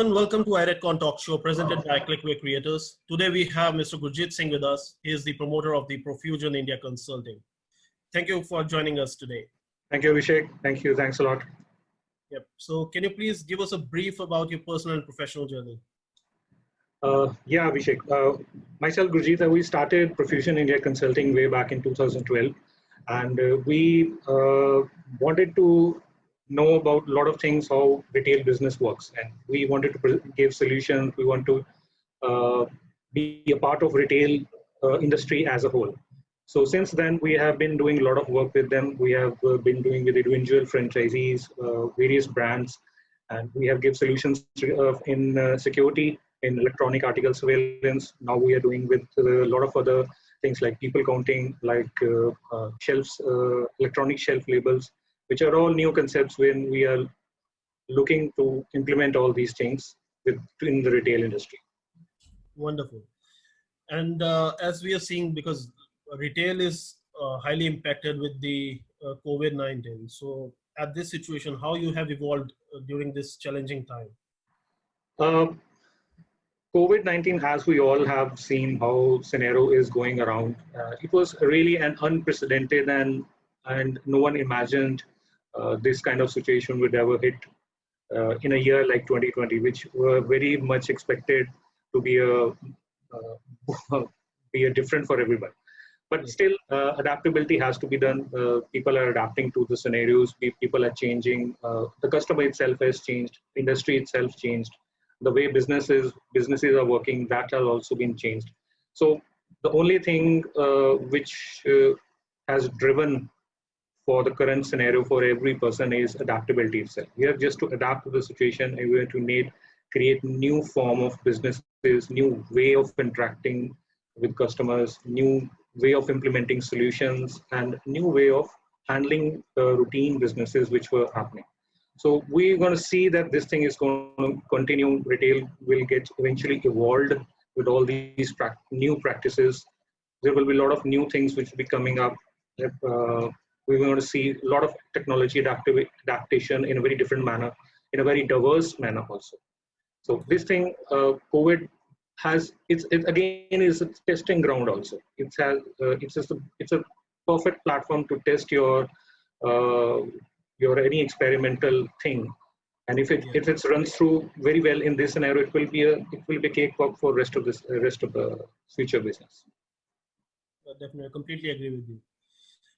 everyone, welcome to iRedCon Talk Show presented by Clickway Creators. Today we have Mr. Gurjeet Singh with us. He is the promoter of the Profusion India Consulting. Thank you for joining us today. Thank you, Abhishek. Thank you. Thanks a lot. Yep. So can you please give us a brief about your personal and professional journey? Yeah, Abhishek. Myself, Gurjeet, we started Profusion India Consulting way back in 2012. And we wanted to know about a lot of things, how retail business works. And we wanted to give solutions. We want to be a part of retail industry as a whole. So since then, we have been doing a lot of work with them. We have been doing with individual franchisees, various brands, and we have give solutions in security, in electronic article surveillance. Now we are doing with a lot of other things like people counting, like shelves, electronic shelf labels, which are all new concepts when we are looking to implement all these things in the retail industry. Wonderful. And as we are seeing, because retail is highly impacted with the COVID-19. So at this situation, how you have evolved during this challenging time? COVID-19, as we all have seen how scenario is going around, it was really an unprecedented and no one imagined this kind of situation would ever hit in a year like 2020, which were very much expected to be a different for everyone. But still, adaptability has to be done. People are adapting to the scenarios. People are changing. The customer itself has changed. Industry itself changed. The way businesses are working, that has also been changed. So the only thing which has driven for the current scenario for every person is adaptability itself. We have just to adapt to the situation, and we have to create new form of businesses, new way of interacting with customers, new way of implementing solutions, and new way of handling routine businesses which were happening. So we're going to see that this thing is going to continue. Retail will get eventually evolved with all these new practices. There will be a lot of new things which will be coming up. We're going to see a lot of technology adaptation in a very different manner, in a very diverse manner also. So this thing, COVID it again is a testing ground also. It's a perfect platform to test your any experimental thing, and if it runs through very well in this scenario, it will be a cakewalk for rest of the future business. Definitely, I completely agree with you.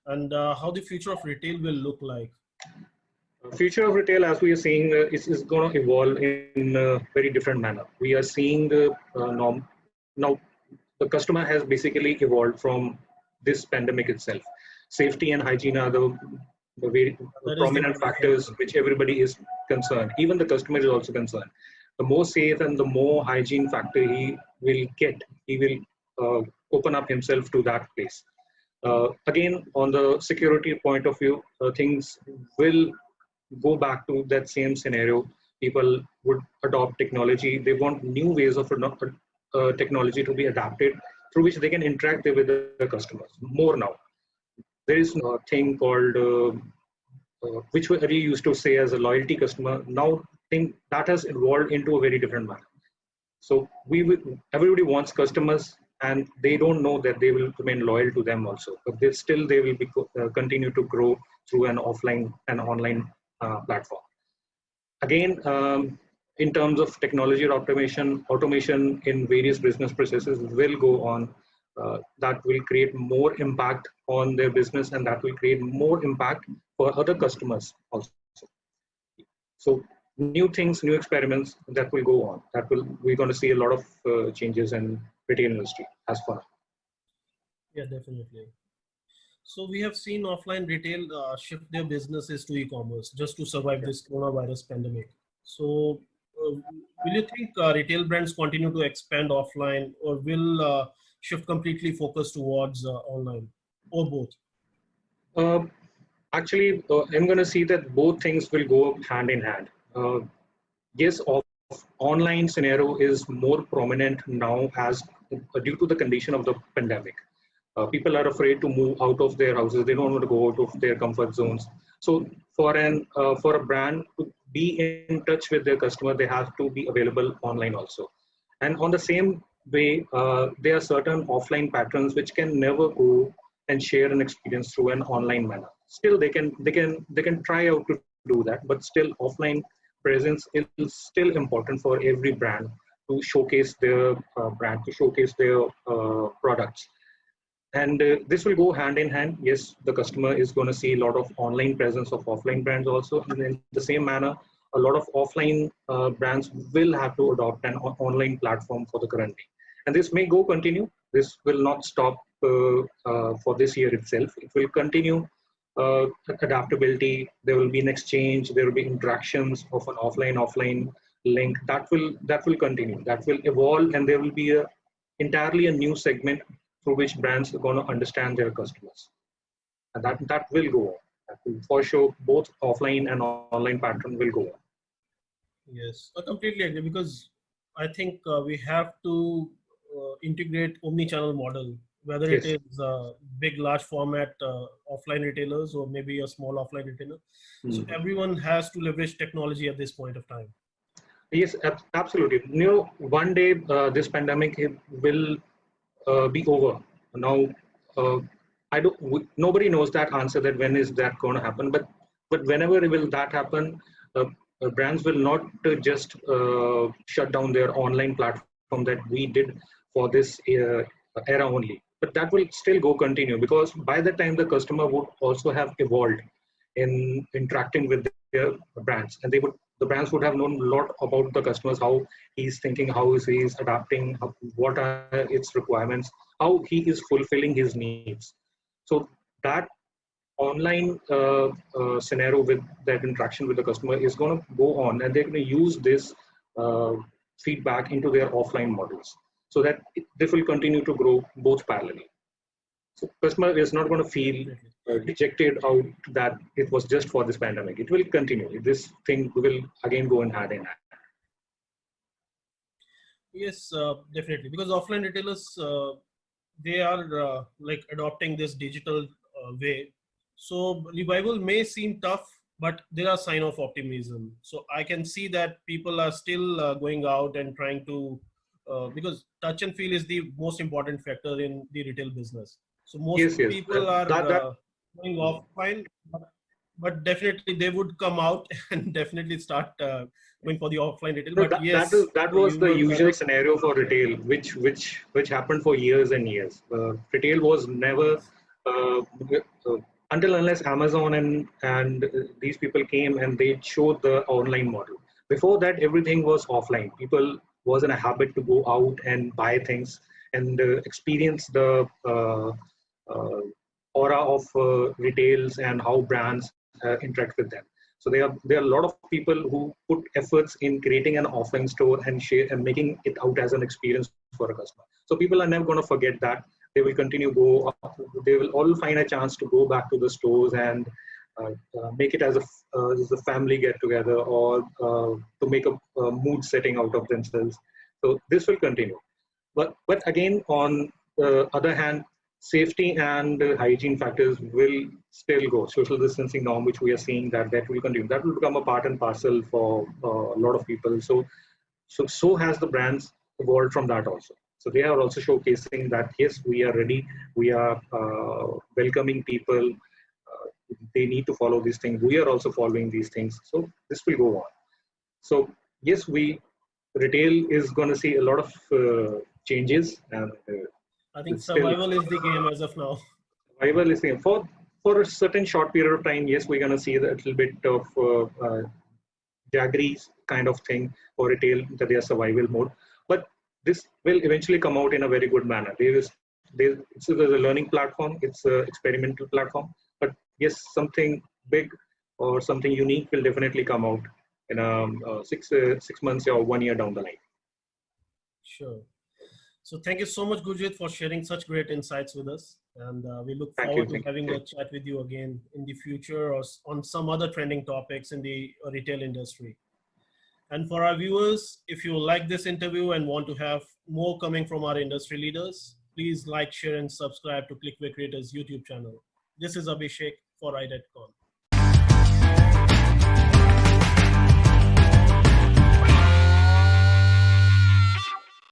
And how the future of retail will look like? Future of retail, as we are seeing, is going to evolve in a very different manner. We are seeing now the customer has basically evolved from this pandemic itself. Safety and hygiene are the very prominent factors which everybody is concerned. Even the customer is also concerned. The more safe and the more hygiene factor he will get, he will open up himself to that place. Again, on the security point of view, things will go back to that same scenario. People would adopt technology. They want new ways of technology to be adapted through which they can interact with the customers more now. There is a thing called, which we used to say as a loyalty customer. Now, think that has evolved into a very different manner. So everybody wants customers, and they don't know that they will remain loyal to them also. But they will be continue to grow through an offline and online platform. Again, in terms of technology or automation in various business processes will go on. That will create more impact on their business, and that will create more impact for other customers also. So new things, new experiments that will go on. We're going to see a lot of changes in retail industry as far. Yeah, definitely. So we have seen offline retail shift their businesses to e-commerce just to survive this coronavirus pandemic. So will you think retail brands continue to expand offline, or will shift completely focus towards online, or both? Actually, I'm going to see that both things will go hand in hand. Yes, online scenario is more prominent now as due to the condition of the pandemic. People are afraid to move out of their houses. They don't want to go out of their comfort zones. So for a brand to be in touch with their customer, they have to be available online also. And on the same way, there are certain offline patterns which can never go and share an experience through an online manner. Still, they can try out to do that, but still, offline presence is still important for every brand to showcase their brand, to showcase their products. And this will go hand in hand. Yes, the customer is going to see a lot of online presence of offline brands also. And in the same manner, a lot of offline brands will have to adopt an online platform for the current day. And this may go continue. This will not stop for this year itself. It will continue adaptability. There will be an exchange. There will be interactions of an offline link. That will continue. That will evolve, and there will be a entirely a new segment through which brands are going to understand their customers. And that will go on. That will, for sure, both offline and online pattern will go on. Yes, I completely agree, because I think we have to integrate omni-channel model, whether it Yes. is big, large format offline retailers or maybe a small offline retailer. So everyone has to leverage technology at this point of time. Yes, absolutely. One day this pandemic will be over. Now, nobody knows that answer, that when is that going to happen. But whenever will that happen, brands will not just shut down their online platform that we did for this era only. But that will still go continue, because by the time the customer would also have evolved in interacting with their brands, and the brands would have known a lot about the customers, how he's thinking, how is he adapting, what are its requirements, how he is fulfilling his needs. So that online scenario with that interaction with the customer is going to go on, and they're going to use this feedback into their offline models, so that this will continue to grow both parallelly. So customer is not going to feel dejected out that it was just for this pandemic. It will continue. This thing will again go in hand in hand. Yes, definitely, because offline retailers, they are like adopting this digital way. So revival may seem tough, but there are sign of optimism. So I can see that people are still going out and trying to, because touch and feel is the most important factor in the retail business. So most Yes, yes. people are That going offline, but definitely they would come out and definitely start going for the offline retail. No, But yes, that was you the were usual correct. scenario for retail, which happened for years and years. Retail was never Yes. uh, until unless Amazon and these people came and they showed the online model. Before that, everything was offline. People was in a habit to go out and buy things and experience the uh, aura of retails and how brands interact with them. So there are a lot of people who put efforts in creating an offline store and share and making it out as an experience for a customer. So people are never going to forget that. They will continue go up. They will all find a chance to go back to the stores and make it as a family get together, or to make a mood setting out of themselves. So this will continue. But again, on the other hand, safety and hygiene factors will still go. Social distancing norm, which we are seeing, that will continue. That will become a part and parcel for a lot of people. So has the brands evolved from that also. So they are also showcasing that yes, we are ready. We are welcoming people. They need to follow these things. We are also following these things. So this will go on. So yes, retail is going to see a lot of changes, and I think still survival is the game as of now. survival is there. For a certain short period of time. Yes, we're going to see a little bit of jaggery kind of thing for retail, that they are survival mode. But this will eventually come out in a very good manner. It's a learning platform. It's an experimental platform. But yes, something big or something unique will definitely come out in 6 months or 1 year down the line. Sure. So thank you so much, Gurjeet, for sharing such great insights with us. And we look Thank you. forward to Thank having you. a chat with you again in the future, or on some other trending topics in the retail industry. And for our viewers, if you like this interview and want to have more coming from our industry leaders, please like, share, and subscribe to Clickway Creators YouTube channel. This is Abhishek for iDetCon.